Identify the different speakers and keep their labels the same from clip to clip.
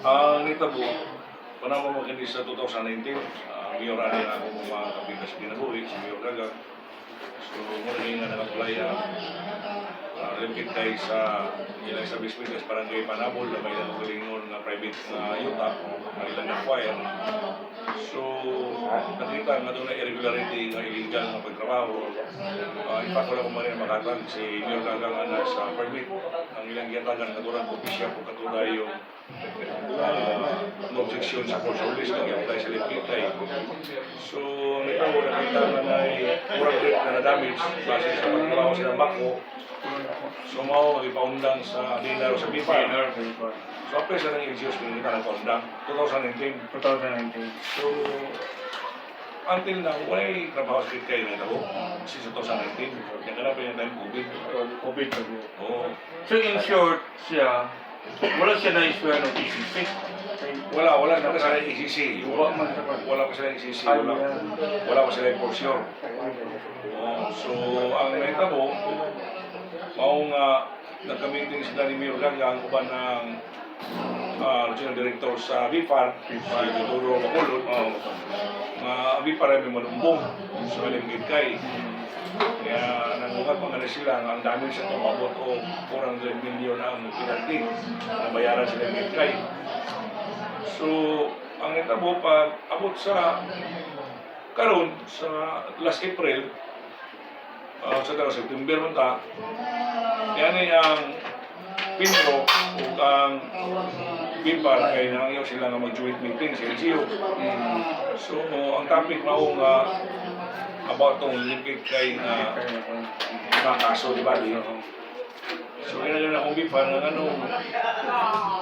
Speaker 1: Ang nitabo, panahon mo kini sa 2019, mayor ani na ako mga kapitas kinabuhi, si Mayor Dagang. So, muna nga nag-apply limited tayo sa ilang sa Bispitas Barangay Panabol na may nakulingon na private na yuta na ilang acquire. So, nakita nga doon na irregularity nga illegal na pagtrabaho. Ipatula ko man makatag si Mayor Dagang na sa permit ang ilang giyatagan katulad po siya po katulad yung no objection sa court of list nag-apply sa limited tayo. So, nakita nga na murag rate na na-damage base sa pagtrabaho silang bako. So, mag-ipaundang sa dinar sa BIPAR. So, apres na ng LGUs kung kita nagpaundang 2019. So, until now, wala trabaho sa kayo na ito since 2019. Yan ka na pa yung time COVID. Oo.
Speaker 2: So in short, wala siya na-issue ng ECC?
Speaker 1: Wala na pa sila ECC. Wala pa sila ECC. Wala pa sila portion. So, ang naitabo, maong nagka-meeting sila ni Mayor Dagang, uban ng Regional Director sa BIPAR, si Duduro Bacolod, BIPAR ay may malumbong sa Alimgid Kay. Kaya nangungat mga na sila, ang dami siya tumabot o 400 million ang penalty na bayaran sa Alimgid Kay. So, ang natabo pa, abot sa karon sa last April, sa September man ta, yan ay ang Pinro o ang BIPAR kaya nangyayos sila nga mag-joint meeting sa LGU. So, ang topic mao nga about itong limited kay na mga kaso, di ba? So, kaya akong BIPAR na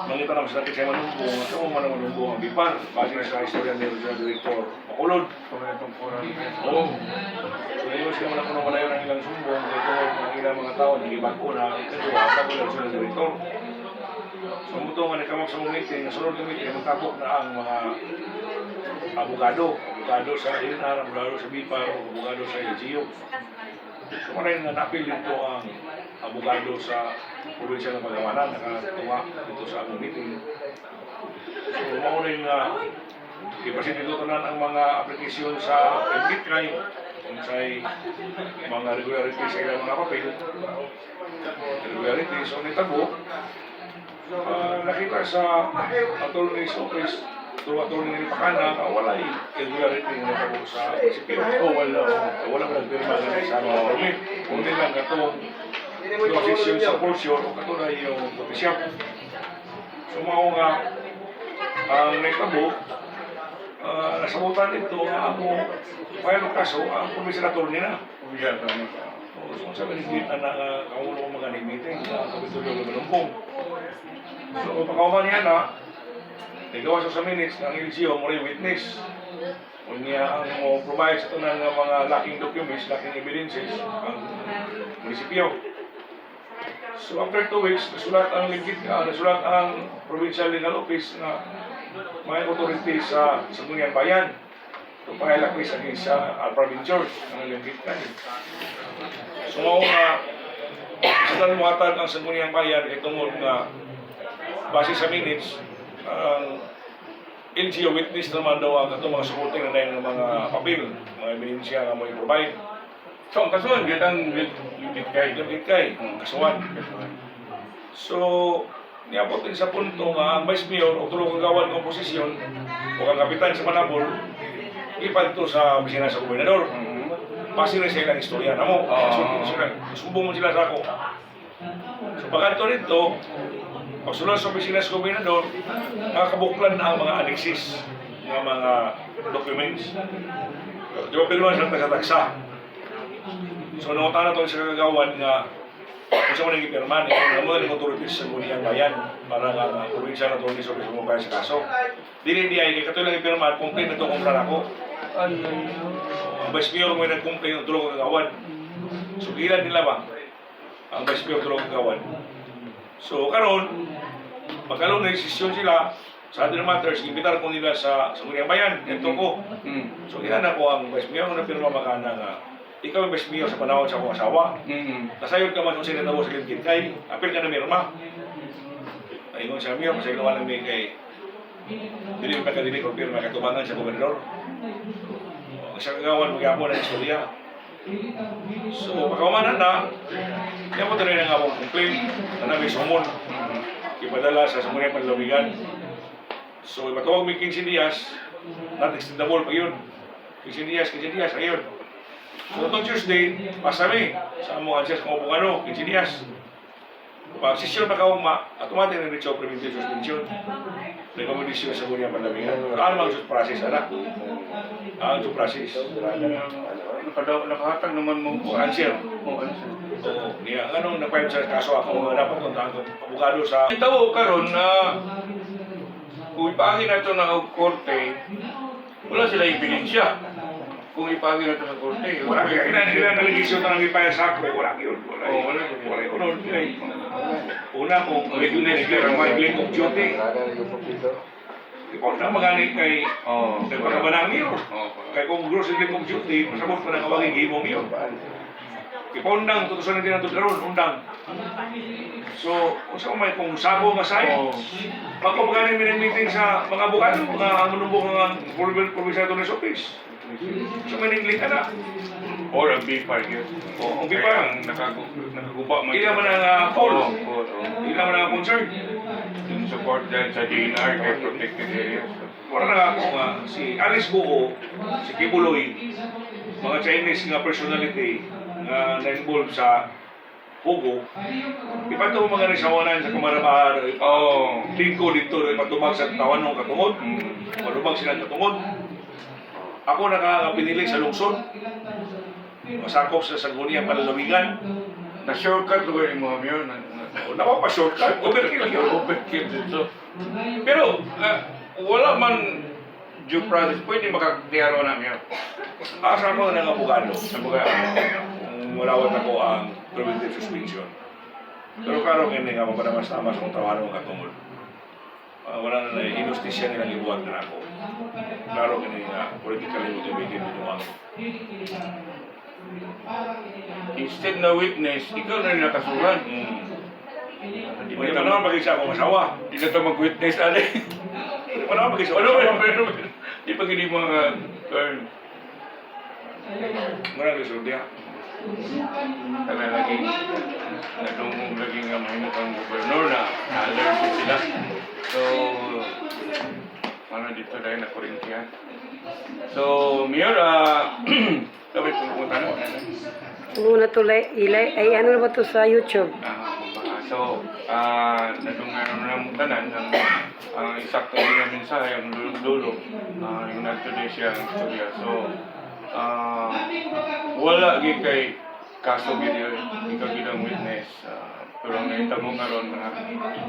Speaker 1: nangita naman sa natin siya manumbong at ako man manumbong ang BIPAR base sa istorya ni Regional Director Bacolod. Oo. So, yun sila man ako nang malayo ng ilang sumbong ito ang ilang mga tao nag-ibag ko na ito ang Regional Director. So, muto nga nagkamag sa meeting, nasunod ng meeting, magtapok na ang mga abogado sa INR, abogado sa BIPAR, abogado sa LGU. So, maraming napil dito ang abogado sa probinsya ng Pagamanan, nakatuwa dito sa among meeting. So, mauling ipasinitutunan ang mga aplikasyon sa MPKI, kung sa'y mga regularity sa ilang mga papel. Regularity, so nitabo, nakita sa attorney's office, through attorney ni Pakana, walay regularity na nitabo sa CPO. Walang nagpirma na sa mga permit. Kung nilang katong yung section sa portion o katulad yung potential. So, mga nga ang nagtabo, nasabutan ito nga ako file ng kaso, ang komisyonator nila. So, sabi ni Gita na kamulo ko magaling meeting sa Kapitulo ng Malumpong. So, pagkawaman niya na, nagawa sa minutes ng LGO, muli witness. Kung niya ang provide sa ito ng mga lacking documents, lacking evidences, ang munisipyo. So after 2 weeks, nasulat ang Provincial Legal Office na may authority sa Sangguniang Bayan to file a case against Alfred George ng Lingkit Kay. So sa lumatag ang Sangguniang Bayan itong base sa minutes ang LGO witness naman daw ang itong mga supporting na ng mga papel, mga ebidensya na mo i-provide.
Speaker 2: So, ang kasuhan, ang Lingkit Kay,
Speaker 1: kasuhan. So, niabot din sa punto nga ang Vice Mayor o tulong kagawan ng oposisyon o ang kapitan sa Manabol ipadto sa opisina sa gobernador. Pasir sa ilang istorya na mo. Subong mo sila sa ako. So, pagkanto rito, pagsulod sa opisina sa gobernador, nakakabuklan na ang mga annexes ng mga documents. Di ba pinuhan sa tagsa-tagsa? So, nangutan na ito sa kagawan nga kung sa mga nagipirman, ito naman yung authorities sa Sangguniang Bayan para nga probinsya na ito sa sumubay sa kaso. Dili ay kaya katulang ipirman, complain na ito kung saan ako. Ang Vice Mayor mo yung nag-complain ng tulong kagawan. So, ilan nila ba? Ang Vice Mayor tulong kagawan. So, karon magkaroon na desisyon sila sa other matters, imbitar ko nila sa Sangguniang Bayan, ito ko. So, ilan ako ang Vice Mayor na pirma makana nga ikaw ang Vice Mayor sa panahon sa akong asawa. Nasayod ka man kung sila nabo sa Lingkit Kay, apil ka na mirma. Ayun sa Mayor, masayod naman ng kay Dili pa kadili ko pirma katubangan sa gobernador. Sa kagawan magyapon ang istorya. So, pagkamanan na, yan mo rin ang among complaint na namin sumon. Ipadala sa Sumunay Panlawigan. So, ipatawag may 15 Diaz, not extendable pa yun. 15 Diaz, ayun. So, itong Tuesday, pasami sa among answers kung ano, 15 Diaz. Pag session na kauma, automatic na rin preventive suspension. Rekomendasyon sa Sumunay Panlawigan. Ano ang due process, anak? Ang due process.
Speaker 2: Nakahatag naman mo po.
Speaker 1: Answer.
Speaker 2: Oo, answer.
Speaker 1: Oo, niya. Anong napayag sa kaso ako dapat kontahan ko abogado sa...
Speaker 2: Ito karon na kung ipagi na ito ng korte, wala sila ebidensya. Kung ipagi na ito sa korte,
Speaker 1: Wala kaya ilan naligisyon na nang ipayag sa ako, wala yun.
Speaker 2: Oo, wala yun.
Speaker 1: Wala yun. Una kung witness clear my blame of duty. Ikaw na magani kay nagpakabanang niyo. Kay kung gross blame of duty, masabot pa na kawagin gimong niyo. Ipondang, tutusan natin ang tutkaroon, undang. So, kung sabo masay, pagko magani meeting sa mga abogado, mga manumbong ng provincial attorney's office. So, maningling ka na.
Speaker 2: Or ang B-Park yun.
Speaker 1: O, ang bipa,
Speaker 2: nakaguba man.
Speaker 1: hindi naman ang call.
Speaker 2: Oo.
Speaker 1: Hindi naman ang concern.
Speaker 2: Yung support dyan sa DNR kay protected areas.
Speaker 1: Wala na ako si Alice Buo, si Kibuloy, mga Chinese nga personality nga na-involve sa Pugo, ipato mga nagsawanan sa kamarabahan, lingko dito, ipatubag sa tawan ng katungod, patubag sila ng katungod. Ako nakapinili sa lungsod, masakop sa Sangguniang Panlalawigan.
Speaker 2: Na-shortcut ko yung mga yun.
Speaker 1: Napapa-shortcut, overkill yun.
Speaker 2: Overkill dito. Pero, wala man due process, pwede makakdiaro namin yun.
Speaker 1: Asa ko ng abogado.
Speaker 2: Abogado.
Speaker 1: Mulawat ako ang preventive suspension. Pero karong hindi nga mapadamas tama sa trabaho ng katungod. Wala na inustisya nilang ibuhat na ako. Klaro kini nga politically motivated dito ako.
Speaker 2: Instead na witness, ikaw na rin nakasuhan.
Speaker 1: Hindi mo naman mag-isa akong asawa.
Speaker 2: Hindi na ito mag-witness, ali.
Speaker 1: Hindi mo naman mag-isa
Speaker 2: Ano
Speaker 1: akong
Speaker 2: ba
Speaker 1: asawa.
Speaker 2: yun? Di pag hindi mga girl.
Speaker 1: Muna resolve niya.
Speaker 2: Kaya laging natungong laging mahimok ang gobernador na na-alert sila. So, ano dito dahil na Corinthian. So, Mayor, kapit pumunta na.
Speaker 3: Muna to ilay, ay ano na ba to sa YouTube?
Speaker 2: So, natong ano na mong tanan, ang eksakto din na mensahe, ang dulo, yung nagtuloy siya ang istorya. So, wala gi kay kaso video, ikaw ginang witness. Pero ang naitamo nga ron,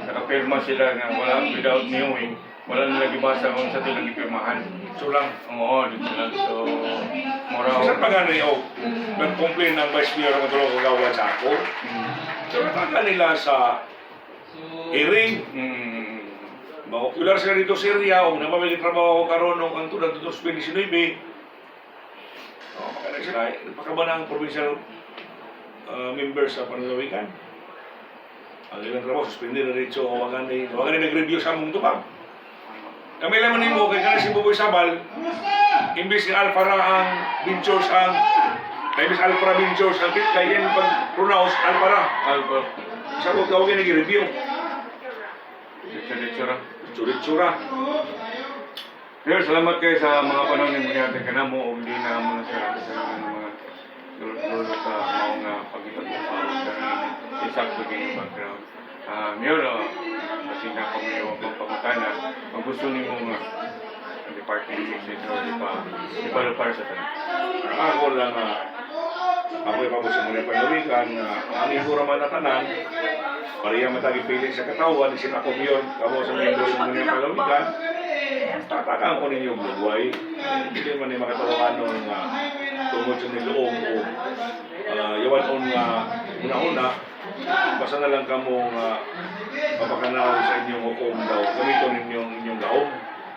Speaker 2: nakapirma sila na wala without knowing, wala nila gibasa kung sa tilang ipirmahan.
Speaker 1: So lang.
Speaker 2: Oo, dito lang. So, moraw.
Speaker 1: Saan pa nga niyo, nag-complain ng Vice Mayor ng Tulong Kagawa sa ako. So nataka nila sa hearing. Makukular sila dito sa area, o namamaging trabaho ko karoon nung ang tulad dito sa 2019. Makakala sila, nagpakaba ng provincial members sa Panlalawigan. Ang ilang trabaho, suspended na rin. So, wagan na nag-review sa mong tubang. Kami lang man mo, kaya ka si Buboy Sabal, imbis ng Alpara ang Ventures ang, imbis Alpara Ventures ang kaya yan pag-pronounce Alpara. Isa ko tawagin nag-review. Tsura-tsura.
Speaker 2: Pero salamat kayo sa mga panahon ng mga ating kanamo o hindi na muna sa mga tulad sa mga pagkitag-upawag na isakto kayo background. Mayor, kasi nga kung may pagpapatana, ang gusto niyo mga Department of State di pa para sa tanan.
Speaker 1: Ako lang ako'y pabusin mo na Panlawigan na ang ibo raman na tanan, pariya matagipili sa katawan, isin ako yun, kamo sa mga ibo sa mga Panlawigan, tatakaan ko ninyo buhay. Hindi man yung makatawakan nung tungod sa niloob o yawan nga una-una, basta na lang kamo papakanaw sa inyong hukom daw, gamiton inyong laom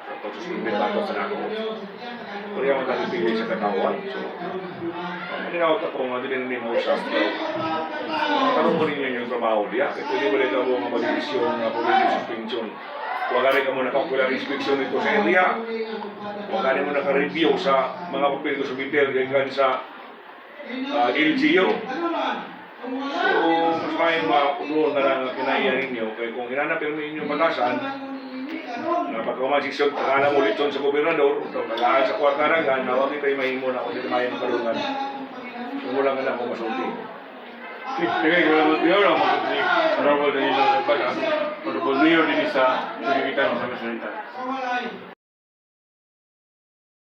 Speaker 1: sa pagsusunod bago sa nako. Pariya matagipili sa katawan. So, maninawag ako nga din mo sa tanong mo ninyo yung trabaho diya. Kaya pwede ba rin ako mga mag-desisyon na policy suspension Huwag ka mo nakakulang inspection dito sa area. Huwag ka mo naka-review sa mga papel ko subitel ganyan sa LGU. So, mas may mapunuan na lang ang kinaiya ninyo. Kaya kung hinanapin mo inyong batasan, na pagkamagsisyon, takala mo ulit sa gobernador, o tagaan sa kwartaragan, na huwag kayo mahimo na kung dito mayang kalungan. Sumulang ka na kung masulti.
Speaker 2: Sige, salamat kayo lang makapili. Honorable Danilo Nagpata, Honorable Mayor din sa Pilipitan sa Masalitan.